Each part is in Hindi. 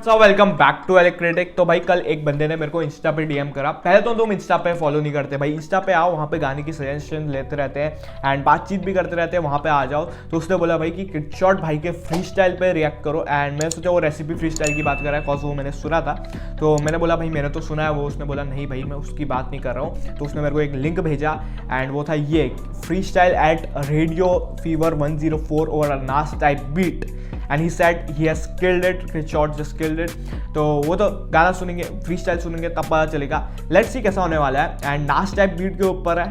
So welcome back to electric. तो भाई कल एक बंदे ने मेरे को इंस्टा पे डीएम करा। पहले तो तुम इंस्टा पे फॉलो नहीं करते भाई, इंस्टा पे आओ, वहाँ पे गाने की सजेशन लेते रहते हैं एंड बातचीत भी करते रहते हैं, वहाँ पे आ जाओ। तो उसने बोला भाई कि किडशॉट भाई के फ्री स्टाइल पे रिएक्ट करो एंड मैं सोचा वो रेसिपी फ्री स्टाइल की बात कर रहा है, कॉज वो मैंने सुना था। तो मैंने बोला भाई मैंने तो सुना है वो, उसने बोला नहीं भाई मैं उसकी बात नहीं कर रहा हूँ। तो उसने मेरे को एक लिंक भेजा एंड वो था ये freestyle at Radio Fever 104 over a Nas type beat and he said he has killed it, Kidshot just killed it. तो वो तो गाना सुनेंगे, फ्री स्टाइल सुनेंगे तब पता चलेगा। लेट्स सी कैसा होने वाला है। एंड नास टाइप बीट के ऊपर है,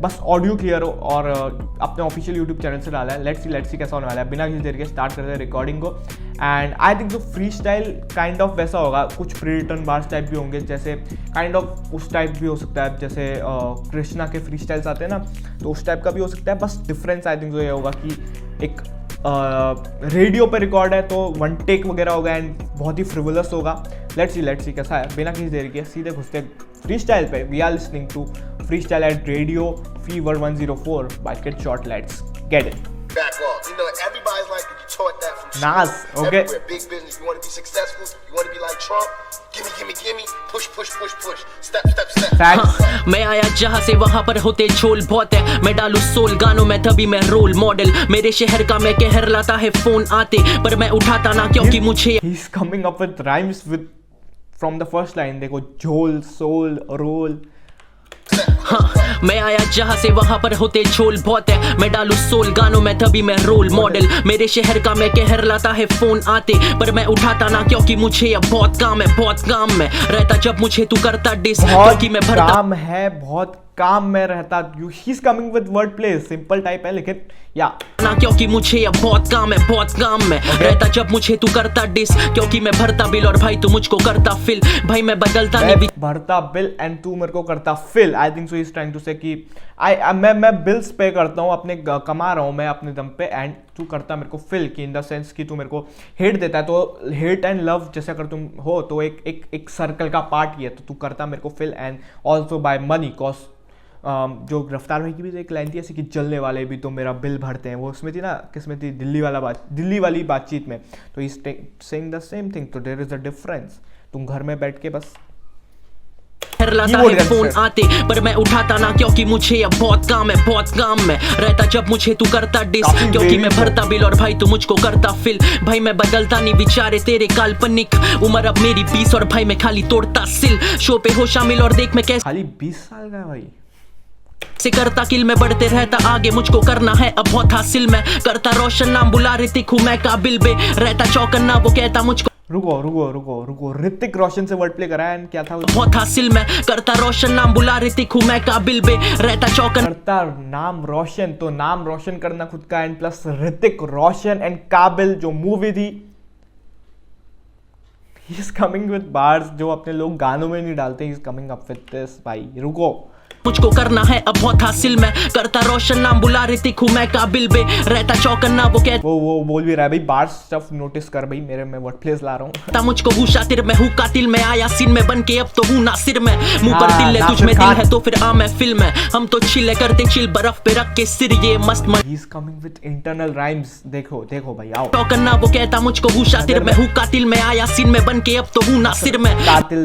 बस ऑडियो क्लियर हो और अपने ऑफिशियल यूट्यूब चैनल से डाला है। लेट्स सी कैसा होने वाला है। बिना किसी देर के स्टार्ट करते हैं रिकॉर्डिंग को। एंड आई थिंक जो फ्री स्टाइल काइंड ऑफ वैसा होगा, कुछ प्री रिटर्न बार्स टाइप भी होंगे, जैसे काइंड ऑफ उस टाइप भी हो सकता है जैसे कृष्णा के फ्री स्टाइल्स आते हैं ना, तो उस टाइप का भी हो सकता है। बस डिफरेंस आई थिंक जो ये होगा कि एक रेडियो पे रिकॉर्ड है तो वन टेक वगैरह होगा एंड बहुत ही फ्रिवलस होगा। लेट्स सी कैसा है। बिना किसी देर के सीधे घुसते फ्री स्टाइल पे। We are listening to freestyle at Radio Fever 104 by Kidshot. Let's get it. Back off. You know, everybody's like you taught that from school. Nas, okay. Everywhere. Big business. You want to be successful? You want to be like Trump? Gimme. Push. Step. Facts. मैं आया जहाँ से वहाँ पर होते झोल बहुत है। मैं डालू सोल गानों में तभी मैं रोल मॉडल। मेरे शहर का मैं कहर लाता है फोन आते, पर मैं उठाता ना क्योंकि मुझे He's coming up with rhymes with from the first line. देखो झोल, सोल, रोल। हाँ, मैं आया जहाँ से वहाँ पर होते झोल बहुत है। मैं डालू सोल गानों में तभी मैं रोल मॉडल। मेरे शहर का मैं कहर लाता है फोन आते, पर मैं उठाता ना क्योंकि मुझे अब बहुत काम में रहता जब मुझे तू करता डिस क्योंकि मैं भरता काम है, बहुत काम में रहता। He's coming with word play, simple type है लेकिन या ना क्योंकि मुझे अब बहुत काम में रहता जब मुझे तू करता डिस क्योंकि मैं भरता बिल और भाई तू मुझको करता फिल। भाई मैं बदलता नहीं भरता बिल एंड तू मेरे को करता feel. I think so is trying to say कि मैं बिल्स पे करता हूँ, अपने कमा रहा हूँ मैं अपने दम पे एंड तू करता मेरे को फिल, कि इन द सेंस कि तू मेरे को हेट देता है। तो हेट एंड लव जैसे अगर तुम हो तो एक सर्कल का पार्ट ही है, तो तू करता मेरे को feel and also buy money cause जो रफ्तार भाई की भी एक लाइन थी ऐसी कि जलने वाले भी तो मेरा बिल भरते हैं, वो उसमें थी ना, किसमें थी, दिल्ली वाली बातचीत में। तो is saying the same thing. तो देयर इज अ डिफरेंस। तुम घर में बैठ के बस लाता है फोन आते, पर मैं उठाता ना क्योंकि मुझे अब बहुत काम में रहता जब मुझे तू करता डिस क्योंकि मैं भरता बिल और भाई तू मुझको करता फिल। भाई मैं बदलता नहीं विचारे तेरे काल्पनिक। उम्र अब मेरी 20 और भाई मैं खाली तोड़ता सिल। शो पे हो शामिल और देख मैं कैसे खाली 20 साल का है भाई से करता किल में बढ़ते रहता आगे मुझको करना है अब बहुत हासिल। मैं करता रोशन नाम बुला ऋतिक हूँ मैं काबिल बे रहता चौकन्ना वो कहता मुझको रुको ऋतिक रोशन से वर्ड प्ले करा है। क्या था बहुत हासिल। मैं करता रोशन नाम बुला ऋतिक हूँ मैं काबिल बे रहता चौकन्ना करता नाम रोशन, तो नाम रोशन करना खुद का and plus Hrithik Roshan and काबिल जो मूवी थी। He is coming with bars जो अपने लोग गानों में नहीं डालते। He is coming up with this भाई। रुको मुझको करना है अब बहुत हासिल। मैं करता रोशन नाम बुला ऋतिक हूँ मैं काबिल बे रहता चौकन्ना वो कहता वो बोल भी रहा है भाई बार स्टफ नोटिस कर भाई, मेरे मैं वर्ड प्लेस ला रहा हूँ। मुझको हूँ शातिर मैं हूँ कातिल। मैं आया सीन में बन के अब तो हूँ नासिर में। मुंह पर दिल है तुझ में दिल है तो फिर आ मैं फिल्म है। हम तो चिल करते चिल बर्फ पे रख के सिर ये मस्त he is coming with internal rhymes. देखो भाई आओ। चौकन्ना वो कहता मुझको हूँ शातिर मैं हूँ कातिल। मैं आया सीन में बन के अब तो हूँ नासिर में। कातिल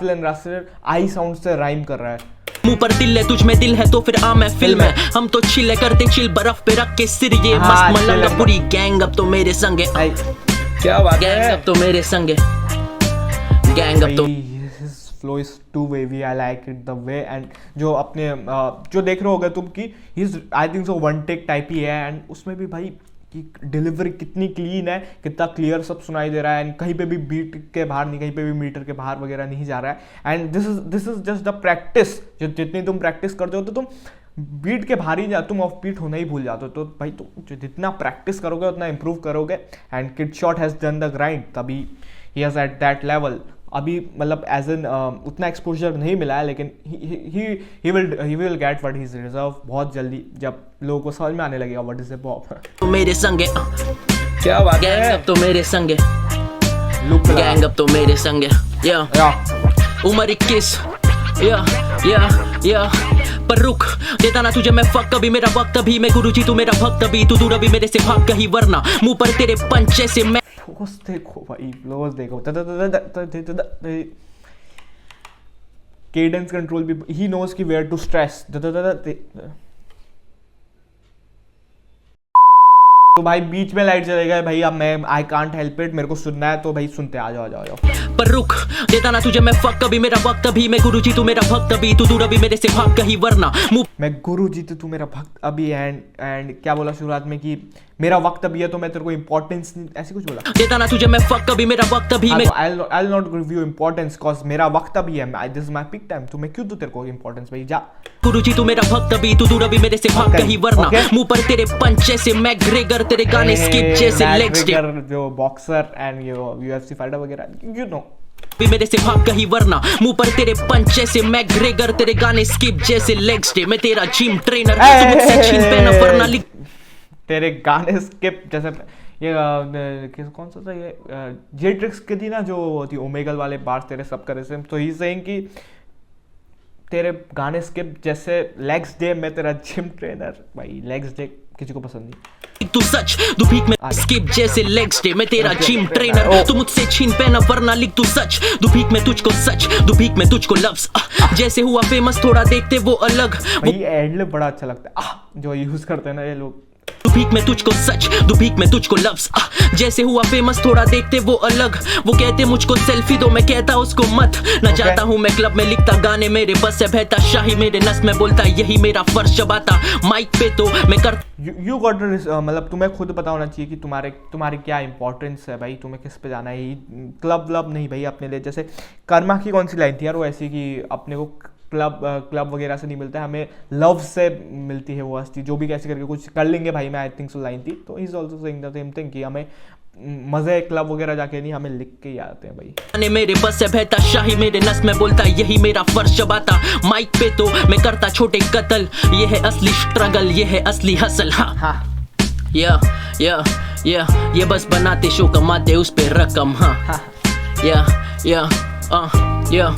एंड नासिर आई साउंड से राइम कर रहा है। मुंह पर दिल है तुझ में दिल है तो फिर आ मैं फिल्म है। हम तो चिल करते चिल बर्फ पे रख के सिर ये मस्त मलंगा पूरी गैंग अब तो मेरे संगे। क्या बात गैंग है, अब तो मेरे संगे। गैंग अब तो flow is too wavy. I like it the way and जो अपने जो देख रहे होगे तुम कि he is I think so one take type ही है एंड उसमें भी भाई कि डिलीवरी कितनी क्लीन है, कितना क्लियर सब सुनाई दे रहा है एंड कहीं पे भी बीट के बाहर नहीं, कहीं पे भी मीटर के बाहर वगैरह नहीं जा रहा है। And this is just the practice. जितनी तुम प्रैक्टिस करते हो तो तुम बीट के बाहर ही जा, तुम ऑफ बीट होना ही भूल जाते हो। तो भाई तुम जितना प्रैक्टिस करोगे उतना इंप्रूव करोगे and Kidshot has done the grind, तभी he has at that level. अभी मतलब एज एन उतना एक्सपोजर नहीं मिला है लेकिन he will get what he is deserve बहुत जल्दी, जब लोगों को समझ में आने लगेगा व्हाट इज हिप हॉप। तो मेरे संगे क्या बात है, गैंग अब तो मेरे संगे। लुक गैंग अब तो मेरे संगे। या उम्र 21 या पर रुक देता ना तुझे मैं फक कभी मेरा वक्त अभी। मैं गुरुजी तू मेरा भक्त अभी। तू दूर अभी मेरे से भाग कहीं वरना मुंह पर तेरे पंचे से मैं फ्लोस देखो भाई, फ्लोस देखो, केडेंस कंट्रोल भी, ही नोज कि वेयर टू स्ट्रेस। तो भाई बीच में लाइट चले गए भाई, अब मैं आई कांट हेल्प इट, मेरे को सुनना है तो भाई सुनते, आ जाओ आ जाओ आ जाओ। पर रुक देता ना तुझे मैं फक कभी, मेरा वक्त अभी, मैं गुरुजी तू मेरा भक्त अभी, तू दूर अभी मेरे से भाग कहीं वरना मुंह। मैं गुरु जी तो तू मेरा भक्त अभी, एंड क्या बोला शुरुआत में कि मेरा वक्त अभी है तो मैं तेरे को इंपॉर्टेंस, ऐसे कुछ बोला। देता ना तुझे मैं फक कभी, मेरा वक्त अभी, मैं I'll not give you importance cause मेरा वक्त अभी है, this is my peak time, तो मैं क्यों दूं तेरे को इंपॉर्टेंस भाई, जा। गुरुजी तू मेरा भक्त अभी, तू दूर अभी मेरे से भाग कहीं वरना मुंह पर तेरे पंच जैसे मैग्रेगर, तेरे गाने स्किप जैसे लेग्स जो बॉक्सर एंड UFC फाइटर वगैरह, you know भी मेरे से भाग कहीं वरना मुंह पर तेरे पंच जैसे मैग्रेगर, तेरे गाने स्किप जैसे लेग्स डे, मैं तेरा जिम ट्रेनर, तू मुझसे छीन पे न वरना लिख तेरे गाने स्किप जैसे। ये कौन सा था ये, जेट्रिक्स की थी ना जो थी ओमेगल वाले बार्स, तेरे सब करे से, तो ही सेइंग कि तेरे गाने स्किप जैसे लेग्स डे, मैं तेरा जिम ट्रेनर। भाई लेग्स डे किसी को पसंद नहीं, तू सच तू भीख में स्किप जैसे लेग्स डे, मैं तेरा जिम ट्रेनर, तू मुझसे छीन पे न वरना लिख तू सच, दू भीख में तुझको सच, दू भीख में तुझको लफ्ज, जैसे हुआ फेमस थोड़ा देखते वो अलग। भाई एडलिब बड़ा अच्छा लगता है जो यूज करते हैं ना ये लोग। दुभीक में तुझको सच, दुभीक में तुझको लफ्ज, जैसे हुआ फेमस थोड़ा देखते वो अलग, वो कहते मुझको सेल्फी दो, मैं कहता उसको मत, न जाता हूँ मैं क्लब में लिखता गाने, मेरे बस से बहता शाही मेरे नस में बोलता, यही मेरा फर्ज जब आता माइक पे तो मैं कर। यू गॉट मतलब तुम्हें खुद पता होना चाहिए कि तुम्हारे क्या इंपॉर्टेंस है भाई, तुम्हें किस पे जाना है, क्लब नहीं भाई अपने लिए। जैसे कर्मा की कौन सी लाइन थी यार वो ऐसी कि अपने को क्लब वगैरह से नहीं मिलता है, हमें लव से मिलती है वो हस्ती, जो भी कैसे करके कुछ कर लेंगे भाई, मैं आई थिंक सो लाइन थी, तो is also saying the same thing कि हमें मजे क्लब वगैरह जाके नहीं, हमें लिख के ही आते हैं भाई। मेरे बस से बहता शाही मेरे नस में बोलता, यही मेरा फर्ज जब आता माइक पे तो मैं करता छोटे कत्ल, ये है असली स्ट्रगल, ये है असली हसल। हाँ या ये बस बनाते शो कमाते उस पे रकम। हाँ या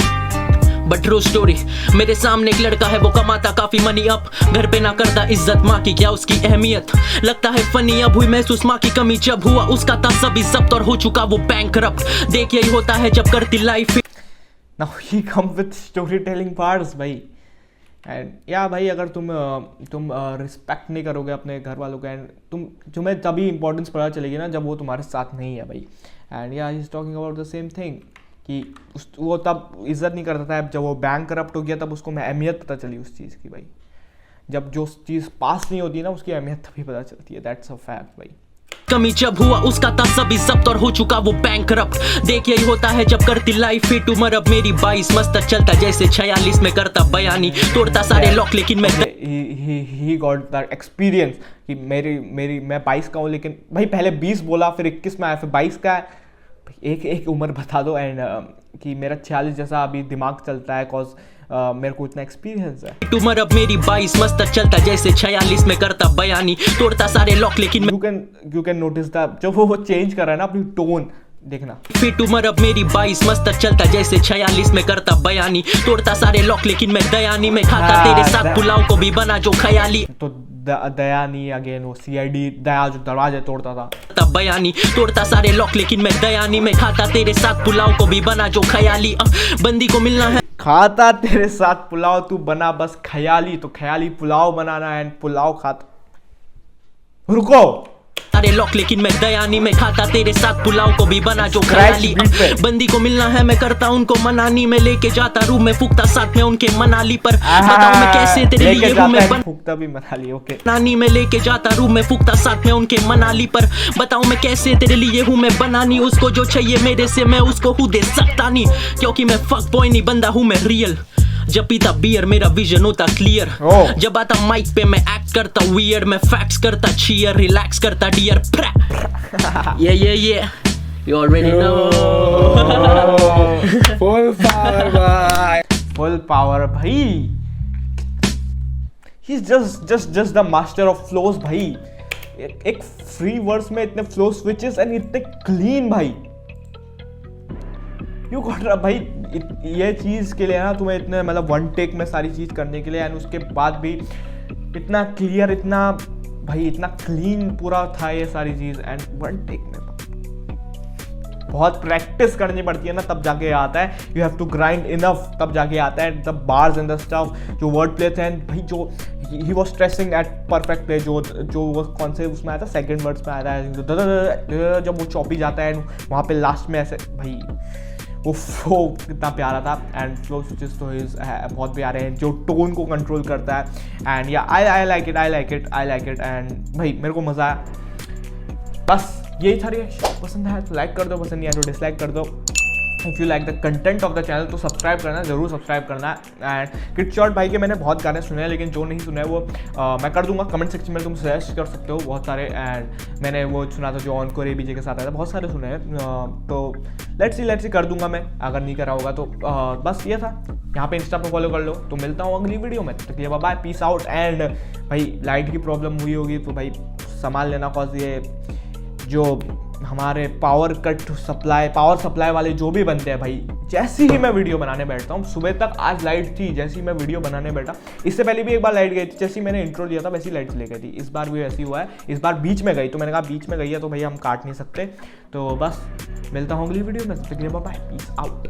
बट ट्रू स्टोरी, मेरे सामने एक लड़का है वो कमाता काफी मनी अप, घर पे ना करता इज्जत, माँ की क्या उसकी अहमियत, लगता है फनी अब हुई महसूस माँ की कमी, जब हुआ उसका था सभी जब्त और हो चुका वो बैंकरप्ट, देख यही होता है जब करती life. Now he come with storytelling parts भाई, एंड या भाई अगर तुम रिस्पेक्ट नहीं करोगे अपने घर वालों का, एंड तुम्हें तभी इंपॉर्टेंस पता चलेगी ना जब वो तुम्हारे साथ नहीं है भाई। एंड या he is talking about the same thing कि वो तब इज्जत नहीं करता था, जब वो बैंक करप्ट हो गया तब उसको अहमियत पता चली उस चीज़ की भाई। जब जो चीज़ पास नहीं होती ना उसकी अहमियत तभी पता चलती है, दैट्स अ फैक्ट भाई। कमी जब हुआ उसका था सभी जब्त और हो चुका वो बैंकरप्ट, देख यही होता है जब करती लाइफ फिट, उम्र अब मेरी 22 मस्त चलता जैसे 46 में करता बयानी, तोड़ता सारे लॉक लेकिन मैं ही गॉट दैट एक्सपीरियंस कि मैं 22 का हूँ, लेकिन भाई पहले 20 बोला फिर 21 में आया फिर 22 का है, एक उम्र बता दो, एंड कि मेरा 46 जैसा अभी दिमाग चलता है कॉज मेरे को इतना एक्सपीरियंस है। उम्र अब मेरी 22 मस्त चलता जैसे 46 में करता बयानी, तोड़ता सारे लॉक लेकिन यू कैन नोटिस द जब वो चेंज कर रहा है ना अपनी टोन, देखना। फिट उम्र अब मेरी 22 मस्त चलता जैसे 46 में करता बयानी, तोड़ता सारे लॉक लेकिन मैं दयानी में खाता तेरे साथ पुलाव को भी बना जो ख्याली, तो दयानी अगेन वो CID दया जो दरवाजे तोड़ता था, तब बयानी तोड़ता सारे लॉक लेकिन मैं दयानी में खाता तेरे साथ पुलाव को भी बना जो ख्याली, बंदी को मिलना है खाता तेरे साथ पुलाव तू बना बस ख्याली, तो ख्याली पुलाव बनाना एंड पुलाव खाता। रुको सारे लॉक लेकिन मैं दयानी में खाता तेरे साथ पुलाव को भी बना जो ख्याली, बंदी को मिलना है मैं करता उनको मनानी में, लेके जाता रूम में फूकता साथ में उनके मनाली पर, बताओ मैं कैसे तेरे लिए हूँ मैं फूकता भी मनाली, ओके नानी में लेके जाता रूम में फूकता साथ में उनके मनाली पर, बताओ मैं कैसे तेरे लिए हूँ मैं बनानी, उसको जो चाहिए मेरे से मैं उसको हूँ दे सकता नहीं, क्योंकि मैं फक बॉय नहीं बंदा हूँ मैं रियल, जब पीता बियर मेरा विजन होता क्लियर, जब आता माइक पे मैं एक्ट करता वियर, मैं फैक्ट्स करता चीयर, रिलैक्स करता डियर, ये you already know। Full power भाई, फुल पावर भाई, he is just the master of flows भाई, एक फ्री वर्स में इतने फ्लो स्विचेस एंड इतने क्लीन भाई, यू गॉट भाई ये चीज़ के लिए ना तुम्हें इतने मतलब वन टेक में सारी चीज़ करने के लिए, एंड उसके बाद भी इतना क्लियर, इतना भाई इतना क्लीन पूरा था ये सारी चीज़, एंड वन टेक में बहुत प्रैक्टिस करनी पड़ती है ना, तब जाके आता है। You have to grind enough, तब जाके आता है the bars and the stuff, जो वर्ड प्ले थे भाई, जो he was stressing at perfect play, जो वो कौन से उसमें आया था, सेकंड वर्ड्स में आया था, जब वो चौपी जाता है वहाँ पे लास्ट में ऐसे, भाई वो फ्लो कितना प्यारा था। एंड फ्लो स्विचेस तो बहुत प्यारे हैं, जो टोन को कंट्रोल करता है। एंड या आई लाइक इट एंड भाई मेरे को मज़ा आया। बस यही था रिएक्शन। पसंद आया तो लाइक कर दो, पसंद नहीं आया तो डिसलाइक कर दो। If you like the content of the channel तो सब्सक्राइब करना, जरूर सब्सक्राइब करना। एंड किड शॉट भाई के मैंने बहुत गाने सुने हैं, लेकिन जो नहीं सुने हैं वो मैं कर दूंगा कमेंट सेक्शन में, तुम सजेस्ट कर सकते हो बहुत सारे। एंड मैंने वो सुना था जो ऑनकोर एबीजे के साथ आया था, बहुत सारे सुने हैं। तो लेट्स सी कर दूंगा मैं, अगर नहीं करा होगा तो। बस ये था, यहाँ पे इंस्टा पे फॉलो कर लो। तो मिलता हूँ अगली वीडियो में, तो bye bye, peace out. And भाई लाइट की प्रॉब्लम हुई होगी तो भाई संभाल लेना, कॉज ये जो हमारे पावर सप्लाई वाले जो भी बनते हैं भाई, जैसे ही मैं वीडियो बनाने बैठता हूँ, सुबह तक आज लाइट थी, जैसे ही मैं वीडियो बनाने बैठा, इससे पहले भी एक बार लाइट गई थी, जैसे ही मैंने इंट्रो दिया था वैसी लाइट चली गई थी। इस बार भी वैसे ही हुआ है, इस बार बीच में गई, तो मैंने कहा बीच में गई है तो भाई हम काट नहीं सकते। तो बस मिलता हूँ अगली वीडियो में, तब तक के लिए बाय बाय, पीस आउट।